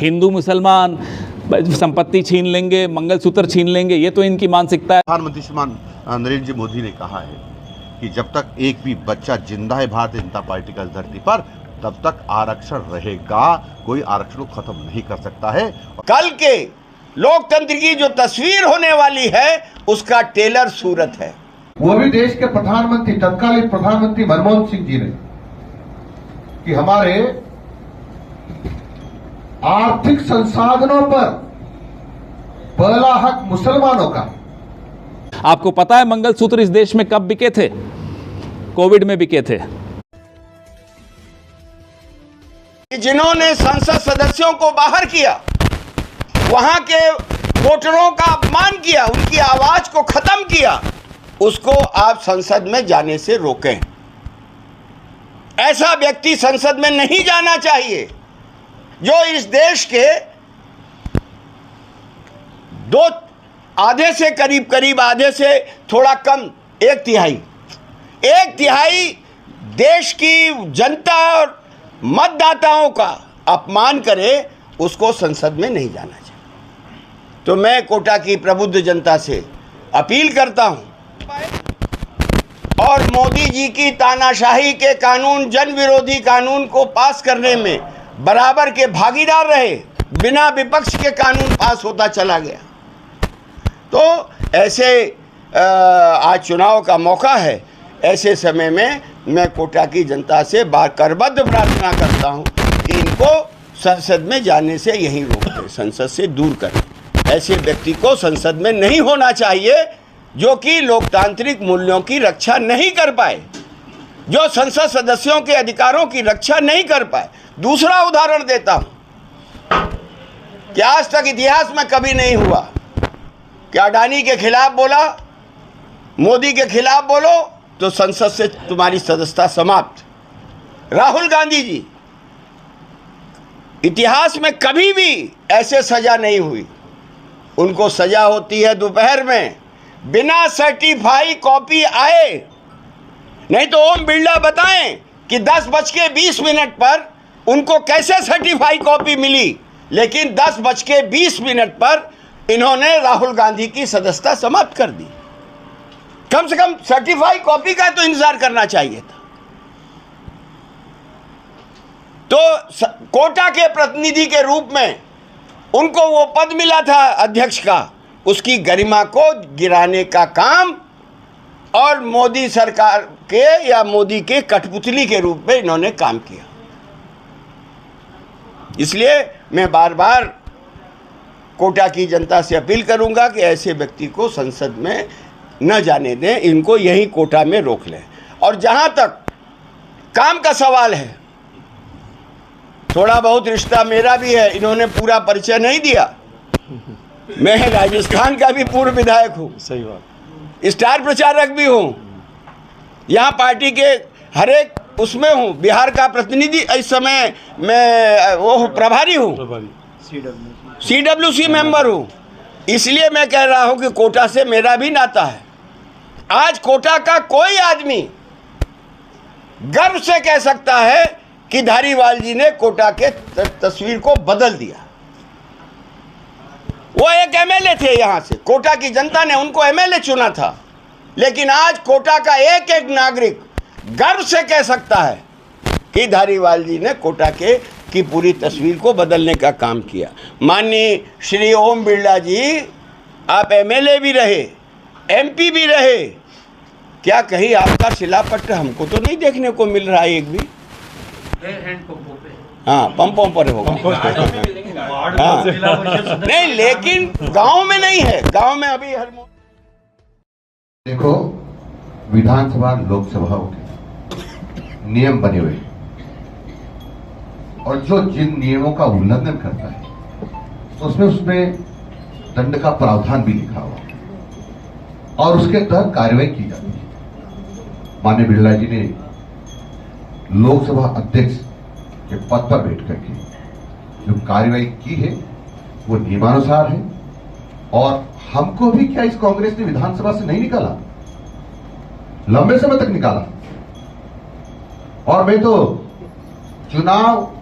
हिंदू मुसलमान संपत्ति छीन लेंगे, मंगलसूत्र छीन लेंगे, ये तो इनकी मानसिकता है। प्रधानमंत्री श्रीमान नरेंद्र मोदी ने कहा है कि जब तक एक भी बच्चा जिंदा है भारतीय जनता पार्टी की धरती पर, तब तक आरक्षण रहेगा। कोई आरक्षण को खत्म नहीं कर सकता है। कल के लोकतंत्र की जो तस्वीर होने वाली है उसका टेलर सूरत है। वो भी देश के प्रधानमंत्री, तत्कालीन प्रधानमंत्री मनमोहन सिंह जी ने, कि हमारे आर्थिक संसाधनों पर पहला हक मुसलमानों का। आपको पता है मंगलसूत्र इस देश में कब बिके थे? कोविड में बिके थे। जिन्होंने संसद सदस्यों को बाहर किया, वहां के वोटरों का अपमान किया, उनकी आवाज को खत्म किया, उसको आप संसद में जाने से रोकें। ऐसा व्यक्ति संसद में नहीं जाना चाहिए जो इस देश के आधे से करीब आधे से थोड़ा कम, एक तिहाई देश की जनता और मतदाताओं का अपमान करे, उसको संसद में नहीं जाना चाहिए। तो मैं कोटा की प्रबुद्ध जनता से अपील करता हूं और मोदी जी की तानाशाही के कानून, जन विरोधी कानून को पास करने में बराबर के भागीदार रहे। बिना विपक्ष के कानून पास होता चला गया। तो ऐसे आज चुनाव का मौका है, ऐसे समय में मैं कोटा की जनता से करबद्ध प्रार्थना करता हूं कि इनको संसद में जाने से यहीं रोक दें, संसद से दूर करें। ऐसे व्यक्ति को संसद में नहीं होना चाहिए जो कि लोकतांत्रिक मूल्यों की रक्षा नहीं कर पाए, जो संसद सदस्यों के अधिकारों की रक्षा नहीं कर पाए। दूसरा उदाहरण देता हूं कि आज तक इतिहास में कभी नहीं हुआ कि अडानी के खिलाफ बोला, मोदी के खिलाफ बोलो तो संसद से तुम्हारी सदस्यता समाप्त। राहुल गांधी जी, इतिहास में कभी भी ऐसे सजा नहीं हुई। उनको सजा होती है दोपहर में बिना सर्टिफाई कॉपी आए। नहीं तो ओम बिरला बताएं कि 10:20 पर उनको कैसे सर्टिफाई कॉपी मिली, लेकिन 10:20 पर इन्होंने राहुल गांधी की सदस्यता समाप्त कर दी। कम से कम सर्टिफाई कॉपी का तो इंतजार करना चाहिए था। तो कोटा के प्रतिनिधि के रूप में उनको वो पद मिला था अध्यक्ष का, उसकी गरिमा को गिराने का काम और मोदी सरकार के या मोदी के कठपुतली के रूप में इन्होंने काम किया। इसलिए मैं बार बार कोटा की जनता से अपील करूंगा कि ऐसे व्यक्ति को संसद में न जाने दें, इनको यहीं कोटा में रोक लें। और जहां तक काम का सवाल है, थोड़ा बहुत रिश्ता मेरा भी है, इन्होंने पूरा परिचय नहीं दिया। मैं राजस्थान का भी पूर्व विधायक हूँ, सही बात, स्टार प्रचारक भी हूँ, यहाँ पार्टी के हर एक उसमें हूँ, बिहार का प्रतिनिधि इस समय मैं वो प्रभारी हूँ, CWC मेंबर हूँ। इसलिए मैं कह रहा हूँ कि कोटा से मेरा भी नाता है। आज कोटा का कोई आदमी गर्व से कह सकता है कि धारीवाल जी ने कोटा के तस्वीर को बदल दिया। वो एक MLA थे, यहाँ से कोटा की जनता ने उनको MLA चुना था, लेकिन आज कोटा का एक एक नागरिक गर्व से कह सकता है कि धारीवाल जी ने कोटा की पूरी तस्वीर को बदलने का काम किया। माननीय श्री ओम बिरला जी, आप MLA भी रहे, MP भी रहे, क्या कहीं आपका शिलापत्र हमको तो नहीं देखने को मिल रहा है एक भी? हाँ, पंपों पर होगा। हाँ, नहीं, लेकिन गांव में नहीं है। गांव में अभी हर देखो, विधानसभा लोकसभाओं के नियम बने हुए हैं और जो जिन नियमों का उल्लंघन करता है तो उसमें दंड का प्रावधान भी लिखा हुआ है और उसके तहत कार्रवाई की जाती है। माननीय बिरला जी ने लोकसभा अध्यक्ष के पद पर बैठ करके जो कार्रवाई की है वो नियमानुसार है और हमको भी क्या इस कांग्रेस ने विधानसभा से नहीं निकाला, लंबे समय तक निकाला। और मैं तो चुनाव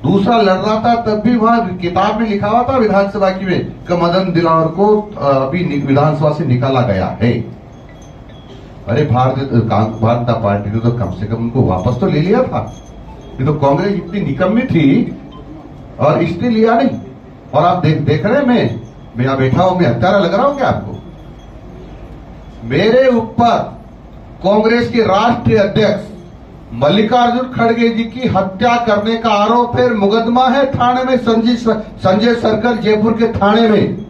दूसरा लड़ रहा था तब भी वहां किताब में लिखा हुआ था विधानसभा की में कि मदन दिलावर को अभी विधानसभा से निकाला गया है। अरे भारतीय जनता पार्टी ने तो कम से कम उनको वापस तो ले लिया था। ये तो कांग्रेस इतनी निकम्मी थी और इसने लिया नहीं। और आप देख रहे हैं, मैं यहां बैठा हूं, मैं हत्यारा लग रहा हूं क्या आपको? मेरे ऊपर कांग्रेस के राष्ट्रीय अध्यक्ष मल्लिकार्जुन खड़गे जी की हत्या करने का आरोप है, मुकदमा है थाने में, संजय सर्कल जयपुर के थाने में।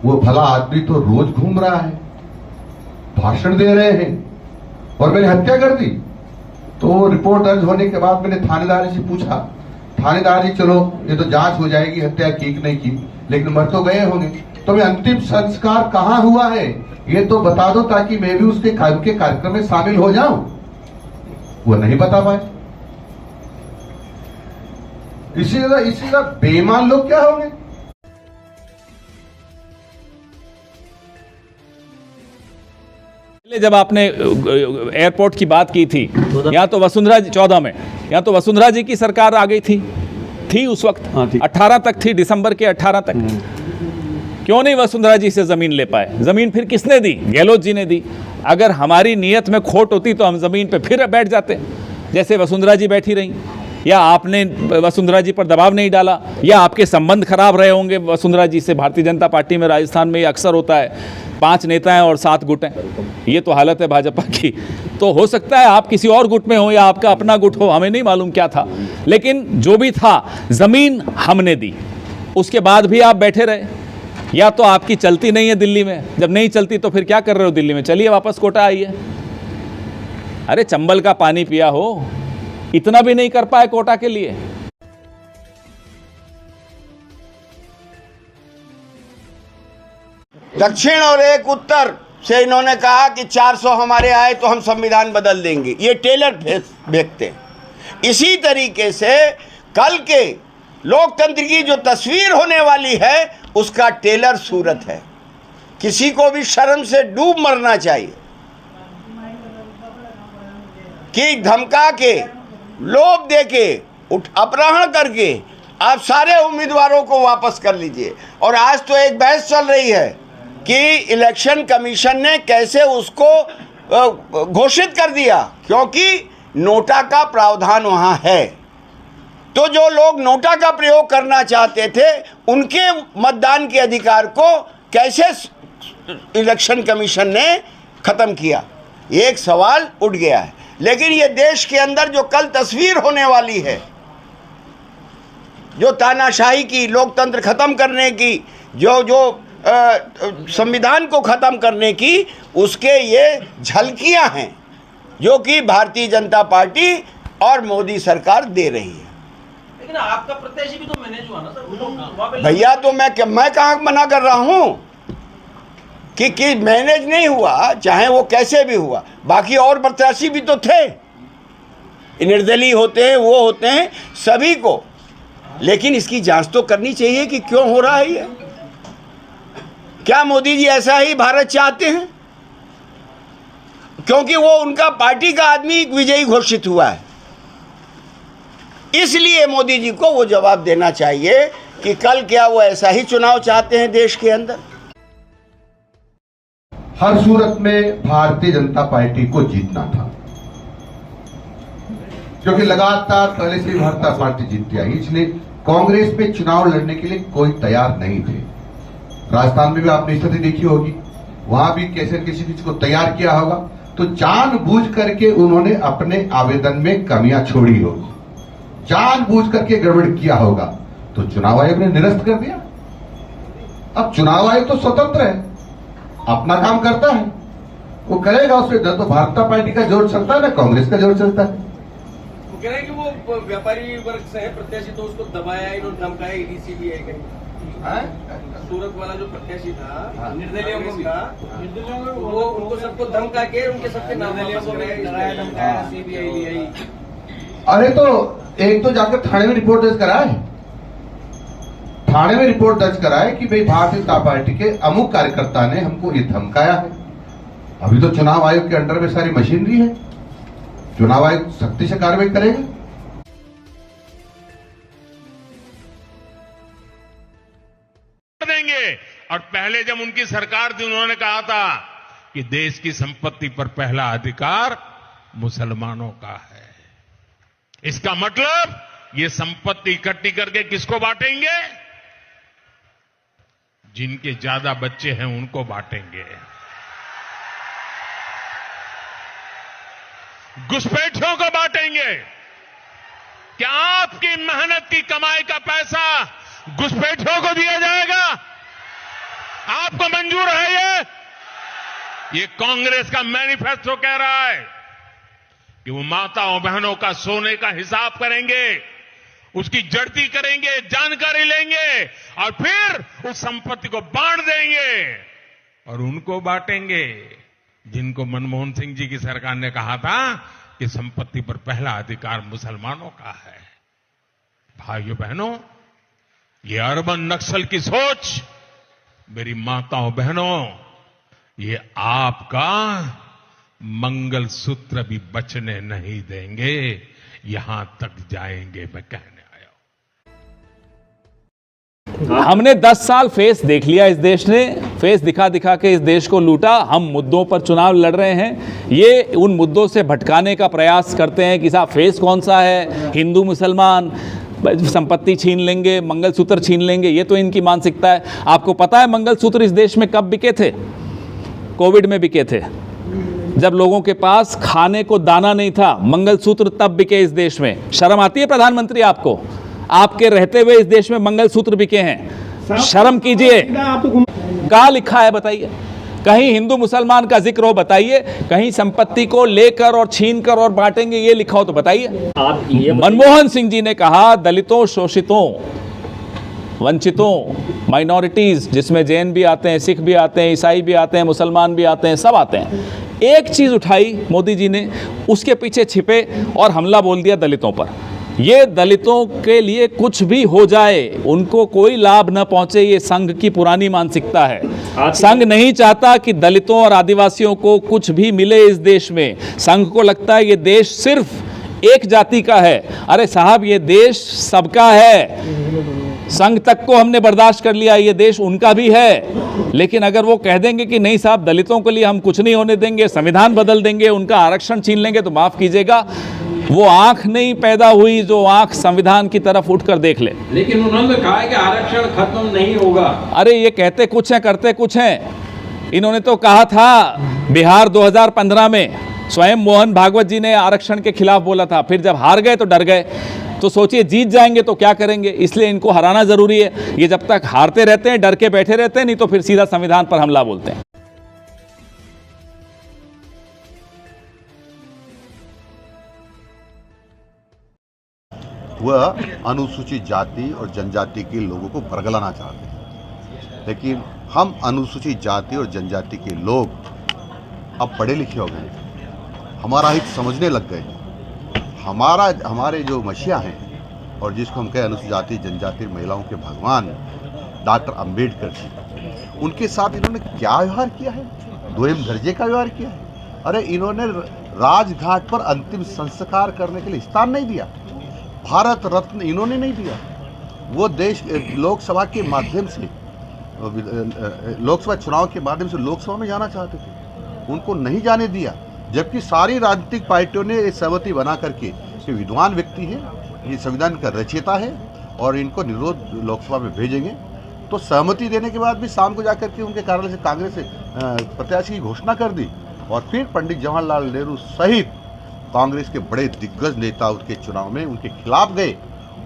वो भला आदमी तो रोज घूम रहा है, भाषण दे रहे हैं और मैंने हत्या कर दी। तो रिपोर्ट दर्ज होने के बाद मैंने थानेदार से पूछा, थानेदार जी चलो ये तो जांच हो जाएगी हत्या की कि नहीं की, लेकिन मर तो गए होंगे, तो मैं अंतिम संस्कार कहां हुआ है ये तो बता दो ताकि मैं भी उसके कार्यक्रम में शामिल हो जाऊं। वो नहीं बता पाए। इसी बेईमान लोग क्या होंगे? जब आपने एयरपोर्ट की बात की थी, यहाँ तो वसुंधरा जी 14 में, यहाँ तो वसुंधरा जी की सरकार आ गई थी उस वक्त 18 तक थी, दिसंबर के 18 तक। क्यों नहीं वसुंधरा जी से जमीन ले पाए? जमीन फिर किसने दी? गहलोत जी ने दी। अगर हमारी नीयत में खोट होती तो हम जमीन पे फिर बैठ जाते, जैसे वसुंधरा जी बैठी रहीं, या आपने वसुंधरा जी पर दबाव नहीं डाला, या आपके संबंध खराब रहे होंगे वसुंधरा जी से। भारतीय जनता पार्टी में राजस्थान में ये अक्सर होता है, 5 नेता हैं और 7 गुट हैं, ये तो हालत है भाजपा की। तो हो सकता है आप किसी और गुट में हो या आपका अपना गुट हो, हमें नहीं मालूम क्या था, लेकिन जो भी था जमीन हमने दी। उसके बाद भी आप बैठे रहे। या तो आपकी चलती नहीं है दिल्ली में, जब नहीं चलती तो फिर क्या कर रहे हो दिल्ली में? चलिए वापस कोटा आइए। अरे चंबल का पानी पिया हो, इतना भी नहीं कर पाए कोटा के लिए। दक्षिण और एक उत्तर से इन्होंने कहा कि 400 हमारे आए तो हम संविधान बदल देंगे। ये टेलर फेंकते हैं। इसी तरीके से कल के लोकतंत्र की जो तस्वीर होने वाली है उसका टेलर सूरत है। किसी को भी शर्म से डूब मरना चाहिए कि धमका के, लोभ दे के, अपहरण करके आप सारे उम्मीदवारों को वापस कर लीजिए। और आज तो एक बहस चल रही है कि इलेक्शन कमीशन ने कैसे उसको घोषित कर दिया, क्योंकि नोटा का प्रावधान वहाँ है। तो जो लोग नोटा का प्रयोग करना चाहते थे उनके मतदान के अधिकार को कैसे इलेक्शन कमीशन ने ख़त्म किया, एक सवाल उठ गया है। लेकिन ये देश के अंदर जो कल तस्वीर होने वाली है, जो तानाशाही की, लोकतंत्र ख़त्म करने की, जो संविधान को ख़त्म करने की, उसके ये झलकियां हैं जो कि भारतीय जनता पार्टी और मोदी सरकार दे रही है। लेकिन आपका प्रत्याशी भी तो मैनेज हुआ ना सर भैया। तो मैं कहाँ मना कर रहा हूँ कि मैनेज नहीं हुआ, चाहे वो कैसे भी हुआ। बाकी और प्रत्याशी भी तो थे, निर्दलीय होते हैं, वो होते हैं, सभी को। लेकिन इसकी जांच तो करनी चाहिए कि क्यों हो रहा है ये। क्या मोदी जी ऐसा ही भारत चाहते हैं? क्योंकि वो उनका पार्टी का आदमी विजयी घोषित हुआ है, इसलिए मोदी जी को वो जवाब देना चाहिए कि कल क्या वो ऐसा ही चुनाव चाहते हैं देश के अंदर। हर सूरत में भारतीय जनता पार्टी को जीतना था, क्योंकि लगातार पहले से भारतीय जनता पार्टी जीतती आई, इसलिए कांग्रेस पे चुनाव लड़ने के लिए कोई तैयार नहीं थे। राजस्थान में भी आपने स्थिति देखी होगी, वहां भी कैसे किसी चीज को तैयार किया होगा, तो जानबूझ करके उन्होंने अपने आवेदन में कमियां छोड़ी होगी, जानबूझ करके गड़बड़ किया होगा, तो चुनाव आयोग ने निरस्त कर दिया। अब चुनाव आयोग तो स्वतंत्र है, अपना काम करता है, वो करेगा। उसमें न तो भाजपा पार्टी का जोर चलता है, ना कांग्रेस का जोर चलता है। वो कह रहे हैं कि वो व्यापारी वर्ग से है प्रत्याशी, तो उसको दबाया, इन्होंने धमकाया, ईडी सीबीआई कहीं। सूरत वाला जो प्रत्याशी था, निर्दलीय का, वो उनको सबको धमका के उनके सबके निर्दलीयों को डराया, धमकाया, सीबीआई आई। अरे तो एक तो जाकर थाने में रिपोर्ट दर्ज कराए, थाने में रिपोर्ट दर्ज कराए कि भाई भारतीय जनता पार्टी के अमुक कार्यकर्ता ने हमको ये धमकाया है। अभी तो चुनाव आयोग के अंडर में सारी मशीनरी है, चुनाव आयोग सख्ती से कार्रवाई करेगा। देंगे। और पहले जब उनकी सरकार थी उन्होंने कहा था कि देश की संपत्ति पर पहला अधिकार मुसलमानों का है। इसका मतलब ये संपत्ति इकट्ठी करके किसको बांटेंगे? जिनके ज्यादा बच्चे हैं उनको बांटेंगे। घुसपैठियों को बांटेंगे। क्या आपकी मेहनत की कमाई का पैसा घुसपैठियों को दिया जाएगा? आपको मंजूर है? ये कांग्रेस का मैनिफेस्टो कह रहा है कि वो माताओं बहनों का सोने का हिसाब करेंगे, उसकी जड़ती करेंगे, जानकारी लेंगे और फिर उस संपत्ति को बांट देंगे और उनको बांटेंगे जिनको मनमोहन सिंह जी की सरकार ने कहा था कि संपत्ति पर पहला अधिकार मुसलमानों का है। भाइयों बहनों, ये अर्बन नक्सल की सोच, मेरी माताओं बहनों, ये आपका मंगलसूत्र भी बचने नहीं देंगे, यहां तक जाएंगे मैं कहने आया। हमने 10 साल फेस देख लिया, इस देश ने फेस दिखा दिखा के इस देश को लूटा। हम मुद्दों पर चुनाव लड़ रहे हैं, ये उन मुद्दों से भटकाने का प्रयास करते हैं कि साहब फेस कौन सा है, हिंदू मुसलमान, संपत्ति छीन लेंगे, मंगलसूत्र छीन लेंगे, ये तो इनकी मानसिकता है। आपको पता है मंगलसूत्र इस देश में कब बिके थे? कोविड में बिके थे, जब लोगों के पास खाने को दाना नहीं था, मंगलसूत्र तब बिके इस देश में। शर्म आती है प्रधानमंत्री आपको? आपके रहते हुए इस देश में मंगलसूत्र बिके हैं, शर्म कीजिए। कहाँ लिखा है बताइए? कहीं हिंदू मुसलमान का जिक्र हो बताइए, कहीं संपत्ति को लेकर और छीन कर और बांटेंगे ये लिखा हो तो बताइए। मनमोहन सिंह जी ने कहा दलितों, शोषितों, वंचितों, माइनॉरिटीज, जिसमें जैन भी आते हैं, सिख भी आते हैं, ईसाई भी आते हैं, मुसलमान भी आते हैं, सब आते हैं। एक चीज उठाई मोदी जी ने, उसके पीछे छिपे और हमला बोल दिया दलितों पर। ये दलितों के लिए कुछ भी हो जाए, उनको कोई लाभ न पहुंचे, ये संघ की पुरानी मानसिकता है। संघ नहीं चाहता कि दलितों और आदिवासियों को कुछ भी मिले इस देश में। संघ को लगता है ये देश सिर्फ एक जाति का है। अरे साहब, ये देश सबका है। संघ तक को हमने बर्दाश्त कर लिया, ये देश उनका भी है। लेकिन अगर वो कह देंगे कि नहीं साहब, दलितों के लिए हम कुछ नहीं होने देंगे, संविधान बदल देंगे, उनका आरक्षण छीन लेंगे, तो माफ कीजिएगा, वो आंख नहीं पैदा हुई जो आंख संविधान की तरफ उठकर देख ले। लेकिन उन्होंने कहा है कि आरक्षण खत्म नहीं होगा। अरे ये कहते कुछ हैं, करते कुछ हैं। इन्होंने तो कहा था बिहार 2015 में, स्वयं मोहन भागवत जी ने आरक्षण के खिलाफ बोला था, फिर जब हार गए तो डर गए। तो सोचिए जीत जाएंगे तो क्या करेंगे, इसलिए इनको हराना जरूरी है। ये जब तक हारते रहते हैं, डर के बैठे रहते हैं, नहीं तो फिर सीधा संविधान पर हमला बोलते हैं। वह अनुसूचित जाति और जनजाति के लोगों को बरगलाना चाहते हैं, लेकिन हम अनुसूचित जाति और जनजाति के लोग अब पढ़े लिखे हो गए, हमारा हित समझने लग गए। हमारे जो मसीहा हैं और जिसको हम कहें अनुसूचित जाति जनजाति महिलाओं के भगवान डॉक्टर अंबेडकर जी, उनके साथ इन्होंने क्या व्यवहार किया है? दोयम दर्जे का व्यवहार किया है। अरे इन्होंने राजघाट पर अंतिम संस्कार करने के लिए स्थान नहीं दिया, भारत रत्न इन्होंने नहीं दिया। वो देश लोकसभा के माध्यम से, लोकसभा चुनाव के माध्यम से लोकसभा में जाना चाहते थे, उनको नहीं जाने दिया। जबकि सारी राजनीतिक पार्टियों ने ये सहमति बना करके, ये विद्वान व्यक्ति है, ये संविधान का रचयिता है और इनको निर्विरोध लोकसभा में भेजेंगे। तो सहमति देने के बाद भी शाम को जाकर के उनके कार्यालय से कांग्रेस से प्रत्याशी की घोषणा कर दी और फिर पंडित जवाहरलाल नेहरू सहित कांग्रेस के बड़े दिग्गज नेता उसके चुनाव में उनके खिलाफ गए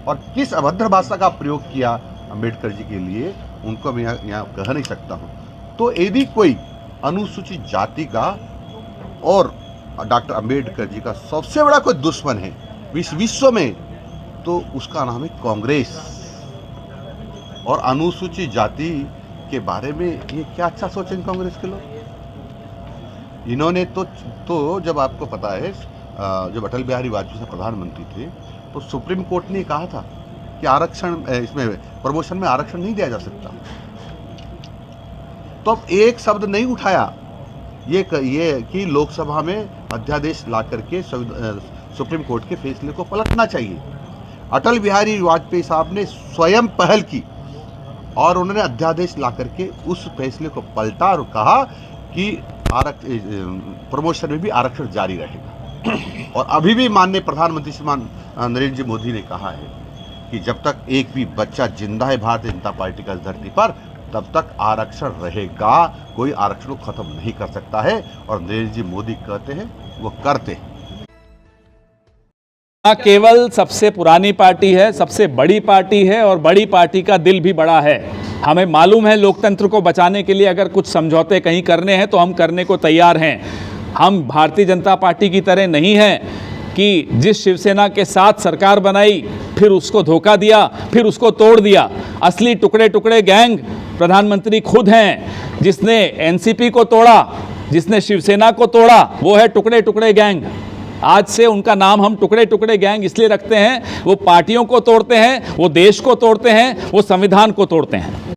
और किस अभद्र भाषा का प्रयोग किया अंबेडकर जी के लिए, उनको मैं यहाँ कह नहीं सकता हूँ। तो यदि कोई अनुसूचित जाति का और डॉक्टर अंबेडकर जी का सबसे बड़ा कोई दुश्मन है विश्व में, तो उसका नाम है कांग्रेस। और अनुसूचित जाति के बारे में ये क्या अच्छा सोचेंगे कांग्रेस के लोग। इन्होंने तो जब आपको पता है, जब अटल बिहारी वाजपेयी साहब प्रधानमंत्री थे तो सुप्रीम कोर्ट ने कहा था कि आरक्षण इसमें प्रमोशन में आरक्षण नहीं दिया जा सकता। तो अब एक शब्द नहीं उठाया ये कि लोकसभा में अध्यादेश ला करके सुप्रीम कोर्ट के फैसले को पलटना चाहिए। अटल बिहारी वाजपेयी साहब ने स्वयं पहल की और उन्होंने अध्यादेश ला करके उस फैसले को पलटा और कहा कि प्रमोशन में भी आरक्षण जारी रहेगा। और अभी भी माननीय प्रधानमंत्री श्रीमान नरेंद्र जी मोदी ने कहा है कि जब तक एक भी बच्चा जिंदा है भारतीय जनता पार्टी का धरती पर, तब तक आरक्षण रहेगा। कोई आरक्षण को खत्म नहीं कर सकता है। और नरेंद्र जी मोदी कहते हैं वो करते हैं। केवल सबसे पुरानी पार्टी है, सबसे बड़ी पार्टी है और बड़ी पार्टी का दिल भी बड़ा है। हमें मालूम है लोकतंत्र को बचाने के लिए अगर कुछ समझौते कहीं करने हैं तो हम करने को तैयार हैं। हम भारतीय जनता पार्टी की तरह नहीं हैं कि जिस शिवसेना के साथ सरकार बनाई फिर उसको धोखा दिया, फिर उसको तोड़ दिया। असली टुकड़े टुकड़े गैंग प्रधानमंत्री खुद हैं। जिसने एनसीपी को तोड़ा, जिसने शिवसेना को तोड़ा, वो है टुकड़े टुकड़े गैंग। आज से उनका नाम हम टुकड़े टुकड़े गैंग इसलिए रखते हैं, वो पार्टियों को तोड़ते हैं, वो देश को तोड़ते हैं, वो संविधान को तोड़ते हैं।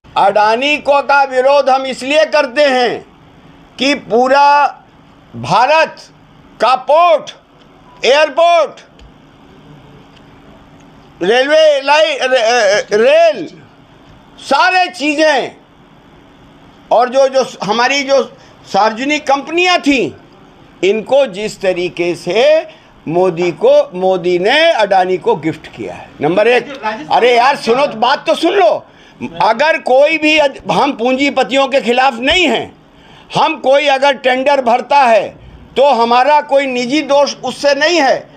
अडानी को का विरोध हम इसलिए करते हैं कि पूरा भारत का port, airport, railway line, rail, सारे चीजें और जो हमारी जो सार्वजनिक कंपनियां थी, इनको जिस तरीके से मोदी ने अडानी को गिफ्ट किया है। नंबर एक, अरे यार सुनो तो, बात तो सुन लो। अगर कोई भी, हम पूंजीपतियों के खिलाफ नहीं हैं, हम कोई अगर टेंडर भरता है तो हमारा कोई निजी दोष उससे नहीं है।